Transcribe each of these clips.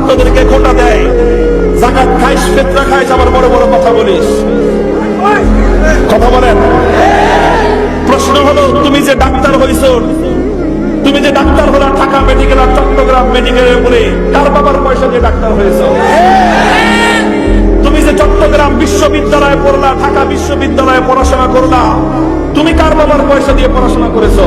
তোদেরকে খোটা দেয়, যাকাত খাইস, ফিতরা খাইস, আবার বড় বড় কথা বলিস। কথা বলেন। প্রশ্ন হলো, তুমি যে ডাক্তার হইছো, তুমি যে ডাক্তার হলো ঢাকা মেডিকেল আর চট্টগ্রাম মেডিকেলের উপরে, কার বাবার পয়সা দিয়ে ডাক্তার হয়েছো? তুমি যে চট্টগ্রাম বিশ্ববিদ্যালয়ে পড়লা, ঢাকা বিশ্ববিদ্যালয়ে পড়াশোনা করলা, তুমি কার বাবার পয়সা দিয়ে পড়াশোনা করেছো?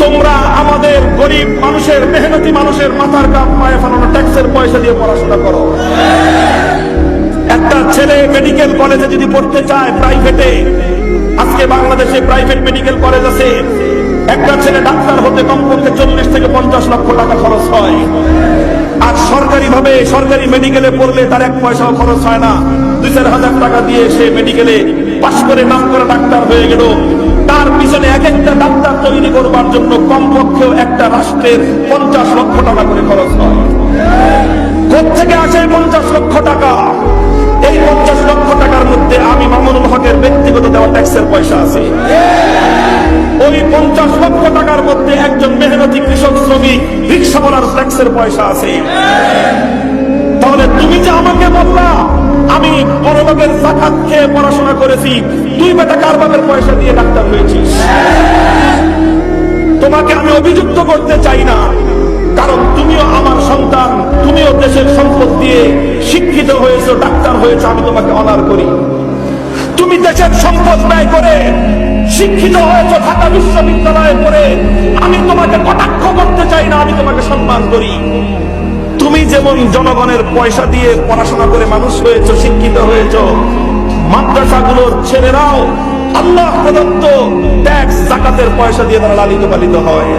তোমরা আমাদের গরিব মানুষের, মেহনতি মানুষের মাথার কাপ পায়ে ফেলানো ট্যাক্সের পয়সা দিয়ে পড়াশোনা করো। একটা ছেলে মেডিকেল কলেজে যদি পড়তে চায় প্রাইভেটে, আজকে বাংলাদেশে প্রাইভেট মেডিকেল কলেজ আছে, একটা ছেলে ডাক্তার হতে কমপক্ষে 40 থেকে 50 লক্ষ টাকা খরচ হয়। আর সরকারি ভাবে সরকারি মেডিকেলে পড়লে তার 1 পয়সাও খরচ হয় না। 2-4 হাজার টাকা দিয়ে সে মেডিকেলে পাশ করে নাম করা ডাক্তার হয়ে গেল। তার পিছনে এক একটা ডাক্তার তৈরি করবার জন্য কমপক্ষেও একটা রাষ্ট্রের 50 লক্ষ টাকা করে খরচ হয়। কোত্থেকে আসে 50 লক্ষ টাকা? এই 50 লক্ষ টাকার মধ্যে আমি মামুনুল হকের ব্যক্তিগত দেওয়া ট্যাক্সের পয়সা আছে। ওই 50 লক্ষ টাকার মধ্যে একজন মেহনতি কৃষক, শ্রমিক, রিক্সাওয়ালার ট্যাক্সের পয়সা আছে। তাহলে তুমি যে আমাকে বললা আমি বড় লোকের যাকাত খেয়ে পড়াশোনা করেছি, তুই বেটা কার বাবার পয়সা দিয়ে ডাক্তার হয়েছিস? তোমাকে আমি অভিযুক্ত করতে চাই না, কারণ তুমিও আমার সন্তান, তুমিও দেশের সম্পদ দিয়ে শিক্ষিত হয়েছো, ডাক্তার হয়েছো, আমি তোমাকে অনার করি। তুমি দেশের সম্পদ ব্যয় করে শিক্ষিত হয়েছো, ঢাকা বিশ্ববিদ্যালয়ে পড়ে, আমি তোমাকে কটাক্ষ করতে চাই না, আমি তোমাকে সম্মান করি। তুমি যেমন জনগণের পয়সা দিয়ে পড়াশোনা করে মানুষ হয়েছো, শিক্ষিত হয়েছো, মাদ্রাসাগুলোর ছেলেরাও আল্লাহ প্রদত্ত ট্যাক্স, যাকাতের পয়সা দিয়ে তারা লালিত পালিত হয়।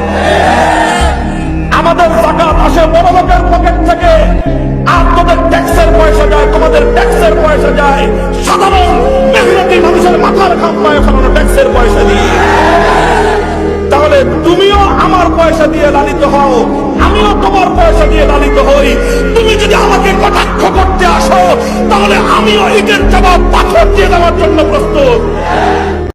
আমাদের যাকাত আসে বড় লোকের পকেট থেকে, আর তোদের ট্যাক্সের পয়সা যায়, তোমাদের ট্যাক্সের পয়সা যায় সাধারণ মেহনতি মানুষের মাথার ঘাম পায়ে ফেলানো ট্যাক্সের পয়সা দিয়ে। তাহলে তুমিও আমার পয়সা দিয়ে লালিত হও, আমিও তোমার পয়সা দিয়ে লালিত হই। তুমি যদি আমাকে কটাক্ষ করতে আসো, তাহলে আমিও ইটের জবাব পাথর দিয়ে দেওয়ার জন্য প্রস্তুত।